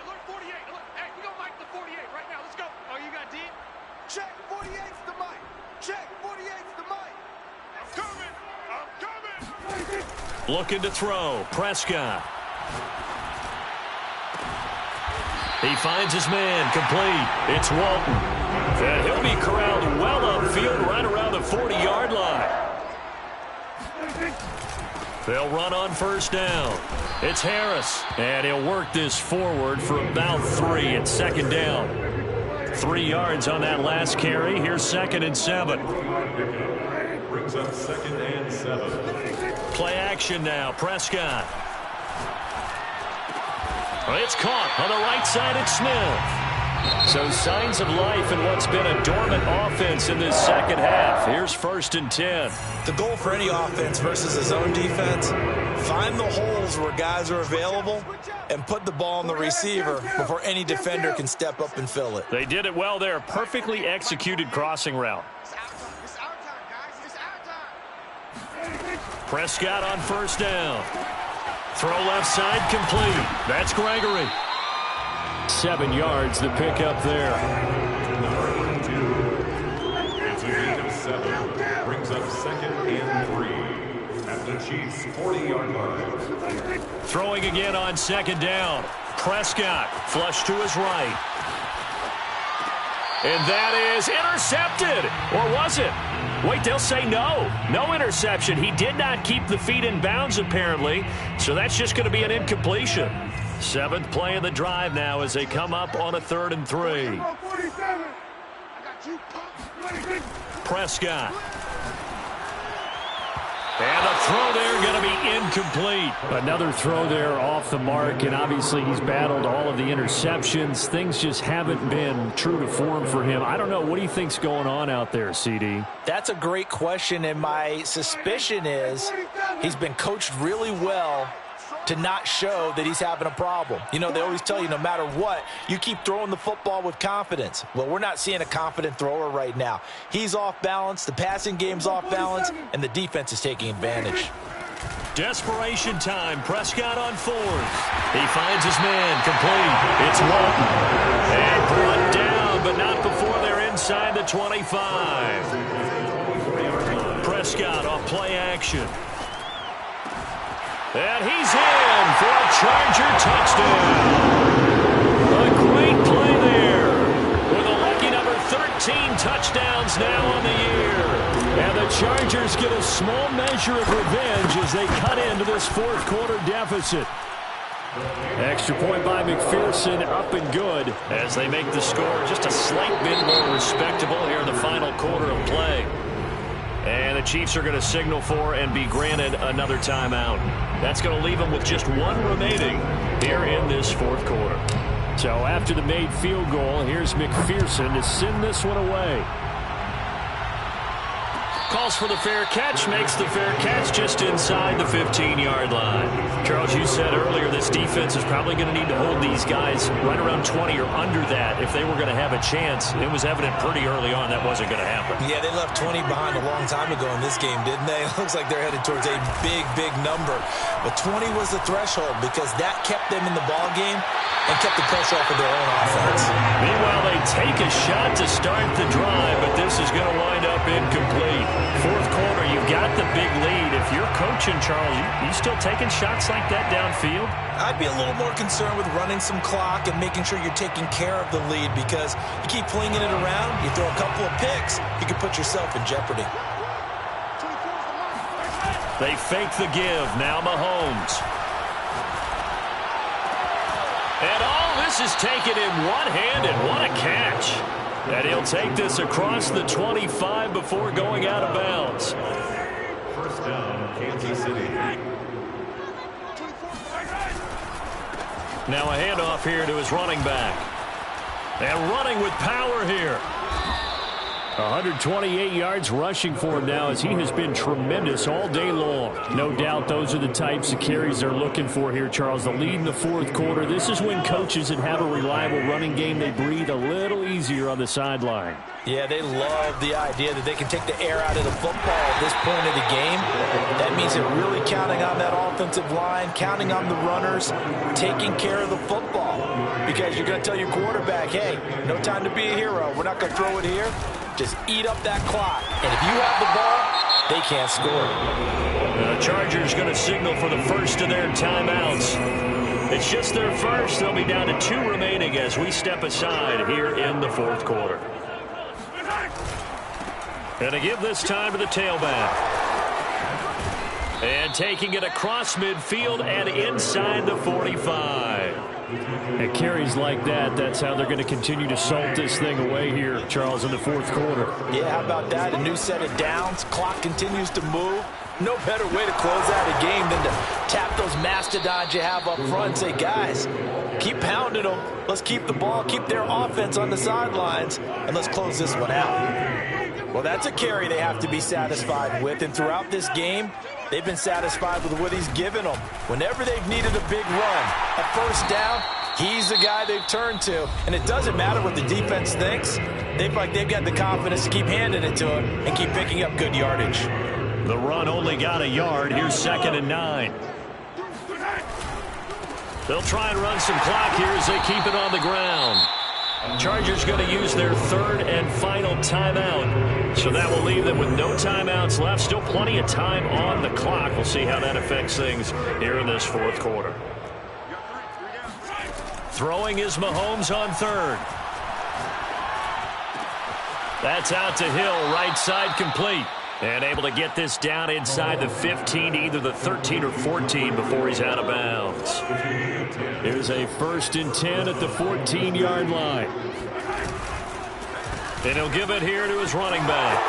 alert 48. Alert. Hey, we gonna mic the 48 right now. Let's go. Oh, you got deep? Check 48's the mic. Check 48's the mic. I'm coming. I'm coming. Looking to throw. Prescott. He finds his man. Complete. It's Walton. And he'll be corralled well upfield right around the 40-yard line. They'll run on 1st down. It's Harris. And he'll work this forward for about 3 at 2nd down. 3 yards on that last carry. Here's 2nd and 7. Brings up 2nd and 7. Play action now. Prescott. It's caught on the right side. It's Smith. So signs of life in what's been a dormant offense in this second half. Here's 1st and 10. The goal for any offense versus a zone defense, find the holes where guys are available and put the ball on the receiver before any defender can step up and fill it. They did it well there. Perfectly executed crossing route. It's our time, guys. It's our time. Prescott on 1st down. Throw left side complete. That's Gregory. 7 yards the pick up there. Number 2. It's a gain of 7. Brings up 2nd and 3. At the Chiefs' 40-yard line. Throwing again on 2nd down. Prescott flush to his right. And that is intercepted. Or was it? Wait, they'll say no. No interception. He did not keep the feet in bounds, apparently. So that's just going to be an incompletion. 7th play of the drive now as they come up on a 3rd and 3. Prescott. And the throw there going to be incomplete. Another throw there off the mark, and obviously he's battled all of the interceptions. Things just haven't been true to form for him. I don't know. What do you think's going on out there, CD? That's a great question, and my suspicion is he's been coached really well to not show that he's having a problem. You know, they always tell you no matter what, you keep throwing the football with confidence. Well, we're not seeing a confident thrower right now. He's off balance, the passing game's off balance, and the defense is taking advantage. Desperation time. Prescott on 4th. He finds his man. Complete. It's one. And brought down, but not before they're inside the 25. Prescott off play action. And he's in for a Charger touchdown. A great play there with a lucky number 13 touchdowns now on the year. And the Chargers get a small measure of revenge as they cut into this 4th quarter deficit. Extra point by McPherson, up and good as they make the score just a slight bit more respectable here in the final quarter of play. And the Chiefs are going to signal for and be granted another timeout. That's going to leave them with just 1 remaining here in this 4th quarter. So after the made field goal, here's McPherson to send this one away. Calls for the fair catch, makes the fair catch just inside the 15-yard line. Charles, you said earlier this defense is probably going to need to hold these guys right around 20 or under that if they were going to have a chance. It was evident pretty early on that wasn't going to happen. Yeah, they left 20 behind a long time ago in this game, didn't they? It looks like they're headed towards a big, big number. But 20 was the threshold because that kept them in the ball game and kept the pressure off of their own offense. Meanwhile, they take a shot to start the drive, but this is going to wind up incomplete. 4th quarter, you've got the big lead. If you're coaching, Charles, you still taking shots like that downfield? I'd be a little more concerned with running some clock and making sure you're taking care of the lead because you keep flinging it around, you throw a couple of picks, you can put yourself in jeopardy. They fake the give. Now Mahomes. And all this is taken in one-handed. What a catch. And he'll take this across the 25 before going out of bounds. 1st down, Kansas City. Now a handoff here to his running back. And running with power here. 128 yards rushing for him now as he has been tremendous all day long. No doubt those are the types of carries they're looking for here, Charles. The lead in the 4th quarter. This is when coaches that have a reliable running game, they breathe a little easier on the sideline. Yeah, they love the idea that they can take the air out of the football at this point of the game. That means they're really counting on that offensive line, counting on the runners, taking care of the football. Because you're going to tell your quarterback, hey, no time to be a hero. We're not going to throw it here. Just eat up that clock. And if you have the ball, they can't score. The Chargers going to signal for the first of their timeouts. It's just their first. They'll be down to 2 remaining as we step aside here in the 4th quarter. And to give this time to the tailback. And taking it across midfield and inside the 45. At carries like that, that's how they're going to continue to salt this thing away here, Charles, in the 4th quarter. Yeah, how about that? A new set of downs. Clock continues to move. No better way to close out a game than to tap those mastodons you have up front and say, guys, Keep pounding them. Let's keep the ball, keep their offense on the sidelines, and let's close this one out. Well, that's a carry they have to be satisfied with, and throughout this game, they've been satisfied with what he's given them. Whenever they've needed a big run, a first down, he's the guy they've turned to. And it doesn't matter what the defense thinks. They've got the confidence to keep handing it to him and keep picking up good yardage. The run only got a yard. Here's 2nd and 9. They'll try and run some clock here as they keep it on the ground. Chargers going to use their 3rd and final timeout. So that will leave them with no timeouts left. Still plenty of time on the clock. We'll see how that affects things here in this 4th quarter. Throwing is Mahomes on 3rd. That's out to Hill, right side complete. And able to get this down inside the 15, either the 13 or 14 before he's out of bounds. Here's a 1st and 10 at the 14-yard line. And he'll give it here to his running back.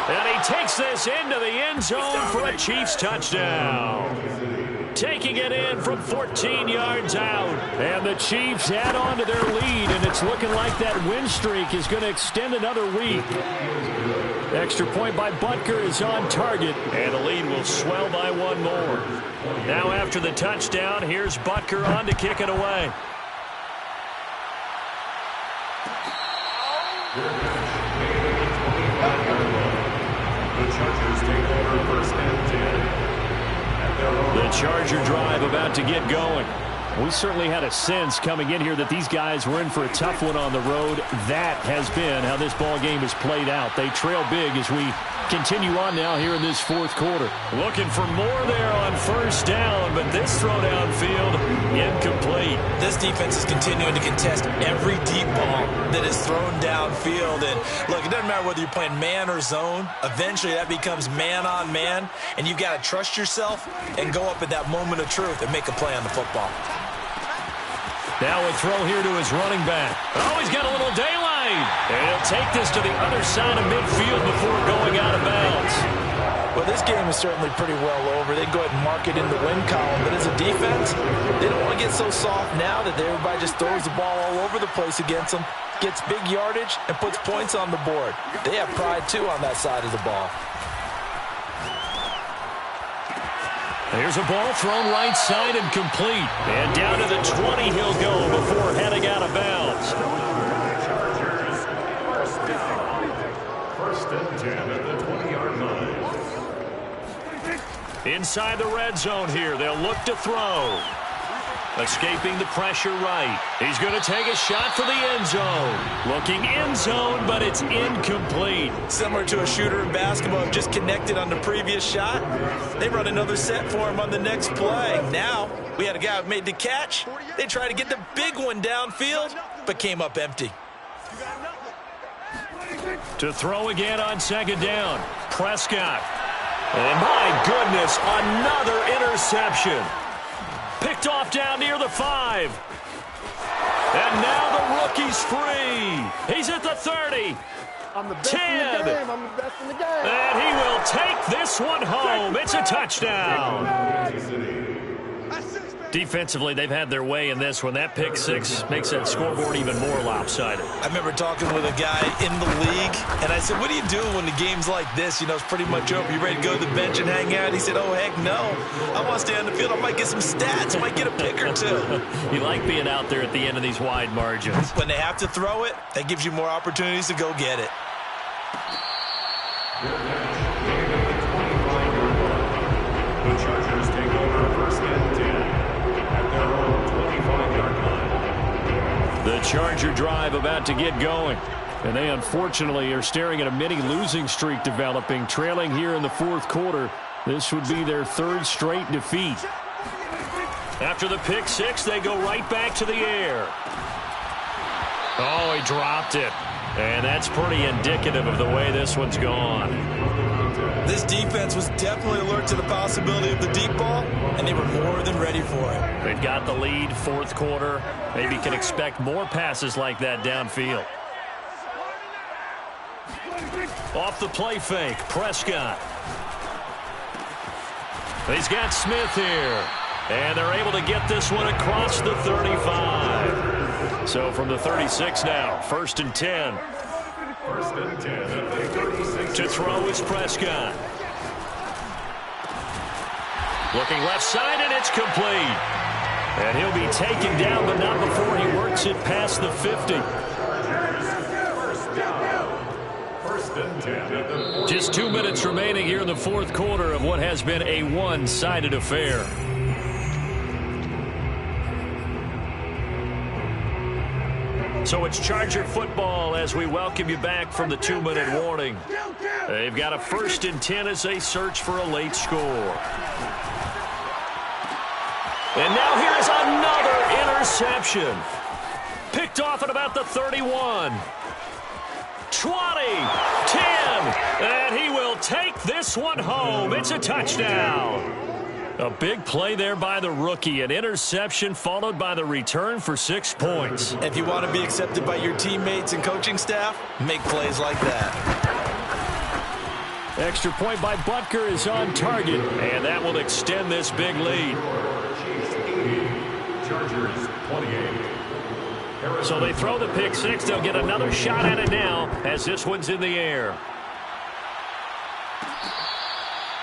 And he takes this into the end zone for a Chiefs touchdown. Taking it in from 14 yards out. And the Chiefs add on to their lead, and it's looking like that win streak is going to extend another week. Extra point by Butker is on target, and the lead will swell by 1 more. Now after the touchdown, here's Butker on to kick it away. The Chargers take over 1st and 10. The Charger drive about to get going. We certainly had a sense coming in here that these guys were in for a tough one on the road. That has been how this ball game has played out. They trail big as we continue on now here in this 4th quarter. Looking for more there on 1st down, but this throw downfield incomplete. This defense is continuing to contest every deep ball that is thrown downfield. And look, it doesn't matter whether you're playing man or zone. Eventually that becomes man on man, and you've got to trust yourself and go up at that moment of truth and make a play on the football. Now a throw here to his running back. Oh, he's got a little daylight. And he'll take this to the other side of midfield before going out of bounds. Well, this game is certainly pretty well over. They can go ahead and mark it in the win column. But as a defense, they don't want to get so soft now that everybody just throws the ball all over the place against them, gets big yardage, and puts points on the board. They have pride, too, on that side of the ball. Here's a ball thrown right side and complete. And down to the 20 he'll go before heading out of bounds. Chargers, 1st and 10 at the 20-yard line. Inside the red zone here, they'll look to throw. Escaping the pressure right. He's going to take a shot for the end zone. Looking end zone, but it's incomplete. Similar to a shooter in basketball, just connected on the previous shot. They run another set for him on the next play. Now, we had a guy who made the catch. They tried to get the big one downfield, but came up empty. To throw again on 2nd down. Prescott. And my goodness, another interception. Picked off down near the 5. And now the rookie's free. He's at the 30. I'm the best 10. in the game. I'm the best in the game. And he will take this one home. It's a touchdown. Defensively, they've had their way in this one. That pick 6 makes that scoreboard even more lopsided. I remember talking with a guy in the league, and I said, what do you do when the game's like this? You know, it's pretty much over. You ready to go to the bench and hang out? He said, oh, heck no. I want to stay on the field. I might get some stats. I might get a pick or two. You like being out there at the end of these wide margins. When they have to throw it, that gives you more opportunities to go get it. The Chargers take over 1st and 10 at their own 25-yard line. The Charger drive about to get going. And they unfortunately are staring at a mini losing streak developing, trailing here in the 4th quarter. This would be their 3rd straight defeat. After the pick 6, they go right back to the air. Oh, he dropped it. And that's pretty indicative of the way this one's gone. This defense was definitely alert to the possibility of the deep ball, and they were more than ready for it. They've got the lead, 4th quarter. Maybe can expect more passes like that downfield. Off the play fake, Prescott. He's got Smith here. And they're able to get this one across the 35. So from the 36 now, 1st and 10. 1st and 10 at the 36. To throw is Prescott. Looking left side, and it's complete. And he'll be taken down, but not before he works it past the 50. Just 2 minutes remaining here in the 4th quarter of what has been a one-sided affair. So it's Charger football as we welcome you back from the 2-minute warning. They've got a 1st and 10 as they search for a late score. And now here's another interception. Picked off at about the 31. 20, 10, and he will take this one home. It's a touchdown. A big play there by the rookie. An interception followed by the return for 6 points. If you want to be accepted by your teammates and coaching staff, make plays like that. Extra point by Butker is on target, and that will extend this big lead. Chargers 28. So they throw the pick six. They'll get another shot at it now as this one's in the air.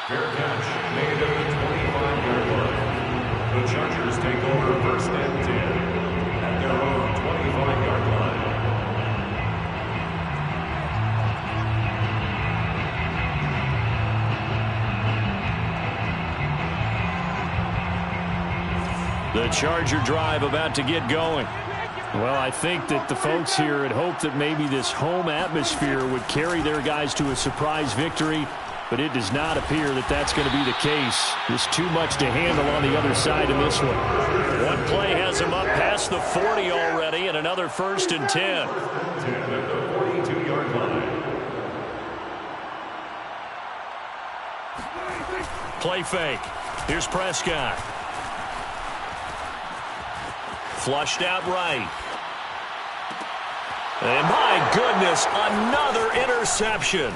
Fair catch made at the 25-yard line. The Chargers take over 1st and 10 at their own 25-yard line. The Charger drive about to get going. Well, I think that the folks here had hoped that maybe this home atmosphere would carry their guys to a surprise victory, but it does not appear that that's going to be the case. There's too much to handle on the other side in this one. One play has them up past the 40 already, and another 1st and 10. 10 at the 42-yard line. Play fake. Here's Prescott. Flushed out right. And my goodness, another interception.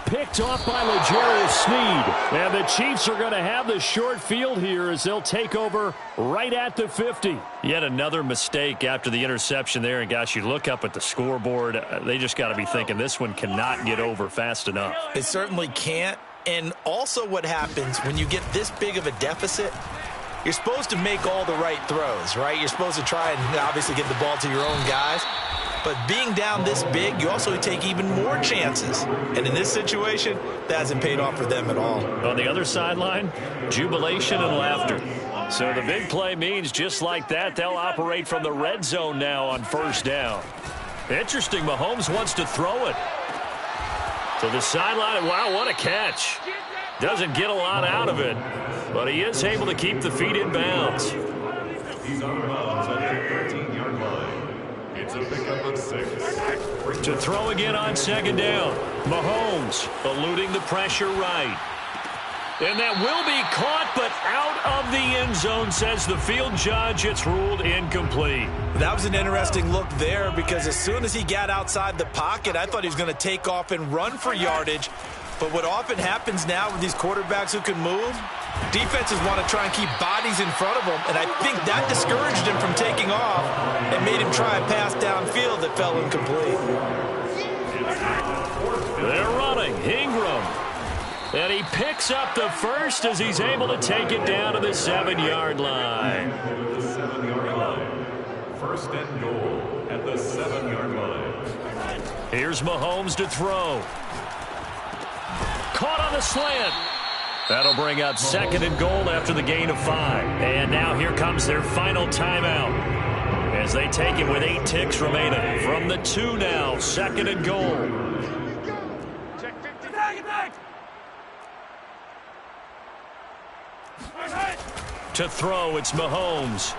Picked off by L'Jarius Sneed. And the Chiefs are going to have the short field here as they'll take over right at the 50. Yet another mistake after the interception there. And gosh, you look up at the scoreboard, they just got to be thinking this one cannot get over fast enough. It certainly can't. And also what happens when you get this big of a deficit, you're supposed to make all the right throws, right? You're supposed to try and obviously get the ball to your own guys. But being down this big, you also take even more chances. And in this situation, that hasn't paid off for them at all. On the other sideline, jubilation and laughter. So the big play means just like that, they'll operate from the red zone now on 1st down. Interesting, Mahomes wants to throw it. To the sideline, wow, what a catch. Doesn't get a lot out of it, but he is able to keep the feet in bounds. He's on bounds at the 13-yard line. It's a pickup of 6. To throw again on 2nd down. Mahomes eluding the pressure right. And that will be caught, but out of the end zone, says the field judge. It's ruled incomplete. That was an interesting look there because as soon as he got outside the pocket, I thought he was going to take off and run for yardage. But what often happens now with these quarterbacks who can move, defenses want to try and keep bodies in front of them, and I think that discouraged him from taking off and made him try a pass downfield that fell incomplete. They're running. Ingram. And he picks up the first as he's able to take it down to the 7-yard line. The 7-yard line. 1st and goal at the 7-yard line. Here's Mahomes to throw. Caught on the slant. That'll bring up 2nd and goal after the gain of 5. And now here comes their final timeout as they take it with 8 ticks remaining. From the 2 now, 2nd and goal. Check 50. To throw, it's Mahomes.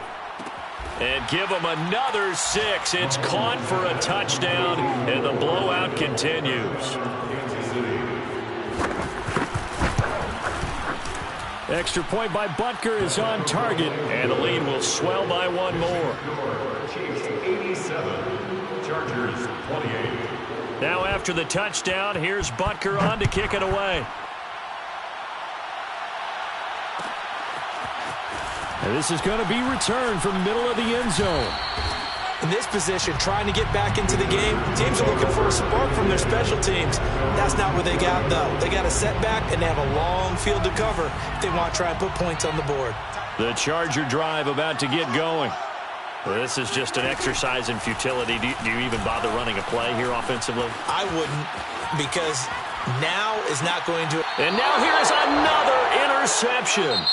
And give him another 6. It's caught for a touchdown, and the blowout continues. Extra point by Butker is on target, and the lead will swell by 1 more. Chiefs 87, Chargers 28. Now after the touchdown, here's Butker on to kick it away. And this is going to be returned from middle of the end zone. In this position, trying to get back into the game, teams are looking for a spark from their special teams. That's not what they got, though. They got a setback, and they have a long field to cover if they want to try and put points on the board. The Charger drive about to get going. This is just an exercise in futility. Do you even bother running a play here offensively? I wouldn't, because now is not going to. And now here is another interception.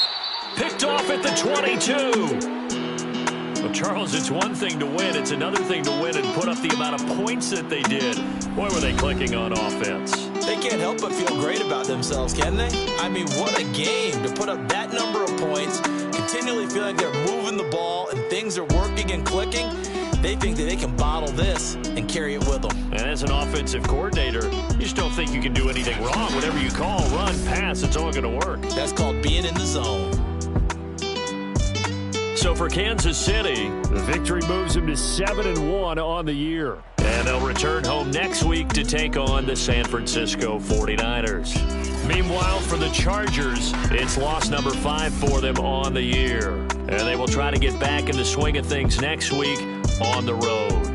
Picked off at the 22. Well, Charles, it's one thing to win. It's another thing to win and put up the amount of points that they did. Boy, were they clicking on offense. They can't help but feel great about themselves, can they? I mean, what a game to put up that number of points, continually feeling they're moving the ball and things are working and clicking. They think that they can bottle this and carry it with them. And as an offensive coordinator, you just don't think you can do anything wrong. Whatever you call, run, pass, it's all going to work. That's called being in the zone. So for Kansas City, the victory moves them to 7-1 on the year. And they'll return home next week to take on the San Francisco 49ers. Meanwhile, for the Chargers, it's loss number 5 for them on the year. And they will try to get back in the swing of things next week on the road.